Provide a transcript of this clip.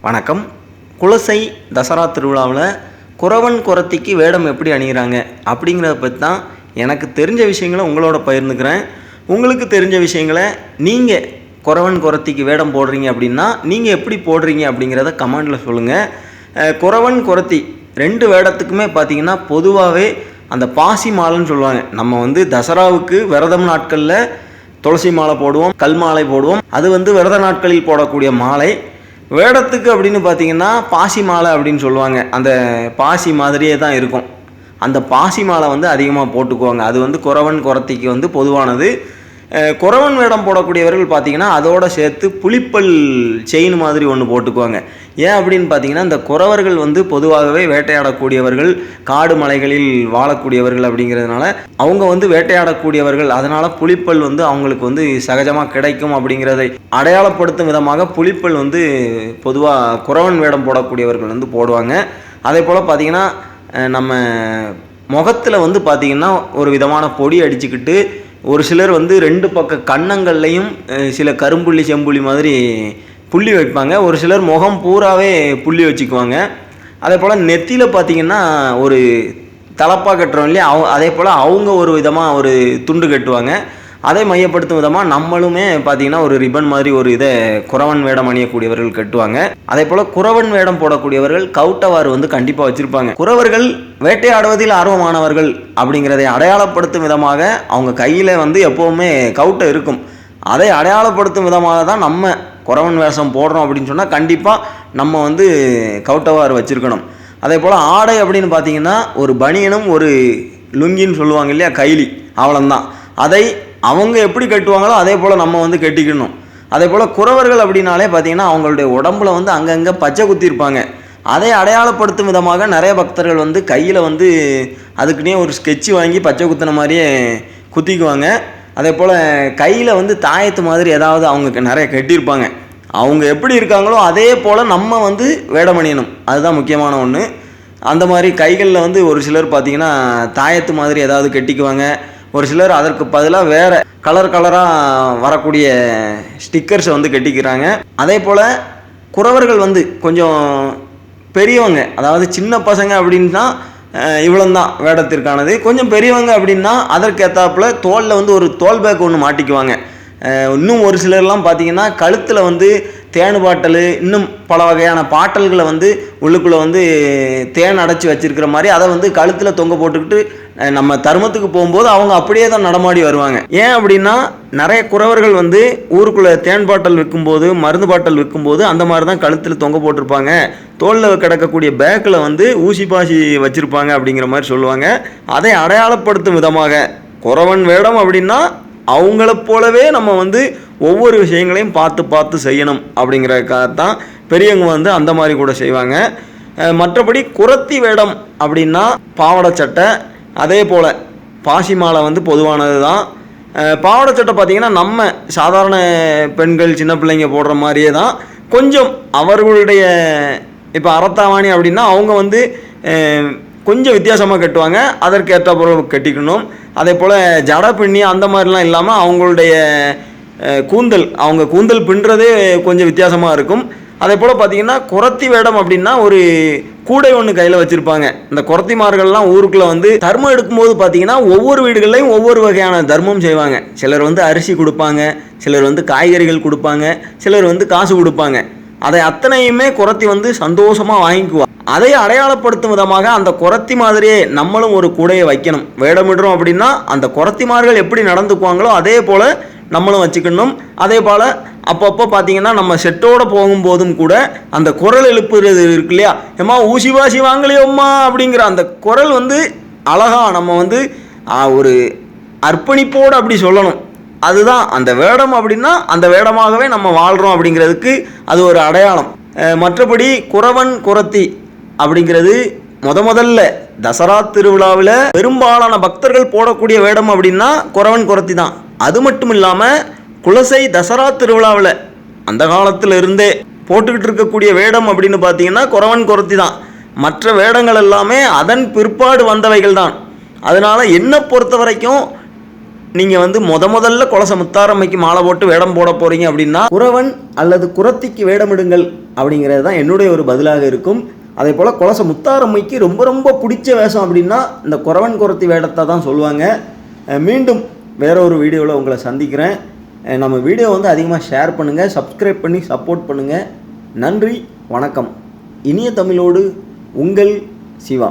வணக்கம். குலசை தசரா திருவிழாவில் குரவன் குரத்திக்கு வேடம் எப்படி அணிகிறாங்க அப்படிங்கிறத பற்றி தான் எனக்கு தெரிஞ்ச விஷயங்களை உங்களோட பகிர்ந்துக்கிறேன். உங்களுக்கு தெரிஞ்ச விஷயங்களை நீங்கள் குரவன் குரத்திக்கு வேடம் போடுறீங்க அப்படின்னா நீங்கள் எப்படி போடுறீங்க அப்படிங்கிறத கமெண்டில் சொல்லுங்கள். குரவன் குரத்தி ரெண்டு வேடத்துக்குமே பார்த்திங்கன்னா பொதுவாகவே அந்த பாசி மாலைன்னு சொல்லுவாங்க. நம்ம தசராவுக்கு விரதம் நாட்களில் துளசி மாலை போடுவோம், கல் மாலை போடுவோம். அது விரத நாட்களில் போடக்கூடிய மாலை. வேடத்துக்கு அப்படின்னு பார்த்தீங்கன்னா பாசி மாலை அப்படின்னு சொல்லுவாங்க. அந்த பாசி மாதிரியே தான் இருக்கும். அந்த பாசி மாலை அதிகமாக போட்டுக்குவாங்க. அது குரவன் குரத்திக்கு பொதுவானது. குரவன் வேடம் போடக்கூடியவர்கள் பார்த்திங்கன்னா அதோடு சேர்த்து புலிப்பல் செயின் மாதிரி ஒன்று போட்டுக்குவாங்க. ஏன் அப்படின்னு பார்த்தீங்கன்னா இந்த குறவர்கள் பொதுவாகவே வேட்டையாடக்கூடியவர்கள், காடு மலைகளில் வாழக்கூடியவர்கள் அப்படிங்கிறதுனால அவங்க வேட்டையாடக்கூடியவர்கள். அதனால் புலிப்பல் அவங்களுக்கு சகஜமாக கிடைக்கும் அப்படிங்கிறதை அடையாளப்படுத்தும் விதமாக புலிப்பல் பொதுவாக குரவன் வேடம் போடக்கூடியவர்கள் போடுவாங்க. அதே போல் பார்த்திங்கன்னா நம்ம முகத்தில் பார்த்திங்கன்னா ஒரு விதமான பொடி அடிச்சுக்கிட்டு ஒரு சிலர் ரெண்டு பக்க கன்னங்கள்லையும் சில கரும்புள்ளி செம்புள்ளி மாதிரி புள்ளி வைப்பாங்க. ஒரு சிலர் முகம் பூராவே புள்ளி வச்சுக்குவாங்க. அதே போல் நெத்தியில் பார்த்திங்கன்னா ஒரு தலப்பாக கட்டுறோம் இல்லையா, அதே போல் அவங்க ஒரு விதமாக ஒரு துண்டு கட்டுவாங்க. அதை மையப்படுத்தும் விதமாக நம்மளுமே பார்த்திங்கன்னா ஒரு ரிப்பன் மாதிரி ஒரு இதை குரவன் வேடம் அணியக்கூடியவர்கள் கட்டுவாங்க. அதே போல் குரவன் வேடம் போடக்கூடியவர்கள் கவுட்டவாறு கண்டிப்பாக வச்சுருப்பாங்க. குறவர்கள் வேட்டையாடுவதில் ஆர்வமானவர்கள் அப்படிங்கிறதை அடையாளப்படுத்தும் விதமாக அவங்க கையில் எப்போவுமே கவுட்டை இருக்கும். அதை அடையாளப்படுத்தும் விதமாக தான் நம்ம குரவன் வேஷம் போடுறோம் அப்படின்னு சொன்னால் கண்டிப்பாக நம்ம கவுட்டவாறு வச்சுருக்கணும். அதே போல் ஆடை அப்படின்னு பார்த்திங்கன்னா ஒரு பனியனும் ஒரு லுங்கின்னு சொல்லுவாங்க இல்லையா, கைலி, அவ்வளோந்தான். அதை அவங்க எப்படி கட்டுவாங்களோ அதே போல் நம்ம கட்டிக்கணும். அதே போல் குறவர்கள் அப்படின்னாலே பார்த்திங்கன்னா அவங்களுடைய உடம்புல அங்கங்கே பச்சை குத்திருப்பாங்க. அதை அடையாளப்படுத்தும் விதமாக நிறைய பக்தர்கள் கையில் அதுக்குன்னே ஒரு ஸ்கெட்சு வாங்கி பச்சை குத்தின மாதிரியே குத்திக்குவாங்க. அதே போல் கையில் தாயத்து மாதிரி ஏதாவது அவங்க நிறைய கட்டியிருப்பாங்க. அவங்க எப்படி இருக்காங்களோ அதே போல் நம்ம வேடம் அணியணும். அதுதான் முக்கியமான ஒன்று. அந்த மாதிரி கைகளில் ஒரு சிலர் பார்த்திங்கன்னா தாயத்து மாதிரி ஏதாவது கட்டிக்குவாங்க. ஒரு சிலர் அதற்கு பதிலாக வேறு கலராக வரக்கூடிய ஸ்டிக்கர்ஸை கட்டிக்கிறாங்க. அதே போல் குறவர்கள் கொஞ்சம் பெரியவங்க, அதாவது சின்ன பசங்க அப்படின்னா இவ்வளோந்தான் வேடத்திற்கானது. கொஞ்சம் பெரியவங்க அப்படின்னா அதற்கேற்றாப்புல தோலில் ஒரு தோல் பேக் ஒன்று மாட்டிக்குவாங்க. இன்னும் ஒரு சிலர்லாம் பார்த்திங்கன்னா கழுத்தில் தேன் பாட்டல், இன்னும் பல வகையான பாட்டல்களை உள்ளுக்குள்ளே தேன் அடைச்சி வச்சுருக்கிற மாதிரி அதை கழுத்தில் தொங்க போட்டுக்கிட்டு நம்ம தர்மத்துக்கு போகும்போது அவங்க அப்படியே தான் நடமாடி வருவாங்க. ஏன் அப்படின்னா நிறைய குறவர்கள் ஊருக்குள்ளே தேன் பாட்டல் விற்கும்போது, மருந்து பாட்டல் விற்கும்போது அந்த மாதிரி தான் கழுத்தில் தொங்க போட்டிருப்பாங்க. தோளில் கிடக்கக்கூடிய பேக்கில் ஊசி பாசி வச்சுருப்பாங்க அப்படிங்கிற மாதிரி சொல்லுவாங்க. அதை அடையாளப்படுத்தும் விதமாக குறவன் வேடம் அப்படின்னா அவங்கள போலவே நம்ம ஒவ்வொரு விஷயங்களையும் பார்த்து செய்யணும் அப்படிங்கிறதுக்காகத்தான் பெரியவங்க அந்த மாதிரி கூட செய்வாங்க. மற்றபடி குரத்தி வேடம் அப்படின்னா பாவாடை சட்டை, அதே போல் பாசி மாலை பொதுவானது தான். பாவாடை சட்டை பார்த்திங்கன்னா நம்ம சாதாரண பெண்கள் சின்ன பிள்ளைங்க போடுற மாதிரியே தான். கொஞ்சம் அவர்களுடைய இப்போ அறத்தாவாணி அப்படின்னா அவங்க கொஞ்சம் வித்தியாசமாக கட்டுவாங்க. அதற்கேற்ற பொருள் கட்டிக்கணும். அதே போல் ஜடை பின்னி அந்த மாதிரிலாம் இல்லாமல் அவங்களுடைய அவங்க கூந்தல் பின்னுறதே கொஞ்சம் வித்தியாசமாக இருக்கும். அதே போல் பார்த்திங்கன்னா குரத்தி வேடம் அப்படின்னா ஒரு கூடை ஒன்று கையில் வச்சுருப்பாங்க. இந்த குரத்திமார்கள்லாம் ஊருக்குள்ளே தர்மம் எடுக்கும்போது பார்த்திங்கன்னா ஒவ்வொரு வீடுகள்லையும் ஒவ்வொரு வகையான தர்மம் செய்வாங்க. சிலர் அரிசி கொடுப்பாங்க, சிலர் காய்கறிகள் கொடுப்பாங்க, சிலர் காசு கொடுப்பாங்க. அதை அத்தனையுமே குரத்தி சந்தோஷமாக வாங்கிக்குவாங்க. அதை அடையாளப்படுத்தும் விதமாக அந்த குரத்தி மாதிரியே நம்மளும் ஒரு கூடையை வைக்கணும். வேடமிடுறோம் அப்படின்னா அந்த குரத்திமார்கள் எப்படி நடந்துக்குவாங்களோ அதே போல் நம்மளும் வச்சுக்கணும். அதே போல் அப்பப்போ பார்த்திங்கன்னா நம்ம செட்டோடு போகும்போதும் கூட அந்த குரல் எழுப்புறது இருக்கு இல்லையா, ஏம்மா ஊசி வாசி வாங்கலையோம்மா அப்படிங்கிற அந்த குரல் அழகாக நம்ம ஒரு அர்ப்பணிப்போடு அப்படி சொல்லணும். அதுதான் அந்த வேடம் அப்படின்னா அந்த வேடமாகவே நம்ம வாழ்கிறோம் அப்படிங்கிறதுக்கு அது ஒரு அடையாளம். மற்றபடி குரவன் குரத்தி அப்படிங்கிறது முதல்ல தசரா திருவிழாவில் பெரும்பாலான பக்தர்கள் போடக்கூடிய வேடம் அப்படின்னா குரவன் குரத்தி தான். அது மட்டும் இல்லாமல் குலசை தசரா திருவிழாவில் அந்த காலத்தில் இருந்தே போட்டுக்கிட்டு இருக்கக்கூடிய வேடம் அப்படின்னு பார்த்தீங்கன்னா குரவன் குரத்தி தான். மற்ற வேடங்கள் எல்லாமே அதன் பிற்பாடு வந்தவைகள் தான். அதனால் என்னை பொறுத்த வரைக்கும் நீங்கள் வந்து முதல்ல குலசை முத்தாரம்மைக்கு மாலை போட்டு வேடம் போட போகிறீங்க அப்படின்னா குறவன் அல்லது குறத்திக்கு வேடமிடுங்கள் அப்படிங்கிறது தான் என்னுடைய ஒரு பதிலாக இருக்கும். அதே போல் குலசை முத்தாரம்மைக்கு ரொம்ப ரொம்ப பிடிச்ச வேஷம் அப்படின்னா இந்த குறவன் குறத்தி வேடத்தை தான் சொல்லுவாங்க. மீண்டும் வேற ஒரு வீடியோவில் உங்களை சந்திக்கிறேன். நம்ம வீடியோ வந்து அதிகமாக ஷேர் பண்ணுங்கள், சப்ஸ்கிரைப் பண்ணி சப்போர்ட் பண்ணுங்கள். நன்றி, வணக்கம். இனிய தமிழோடு உங்கள் சிவா.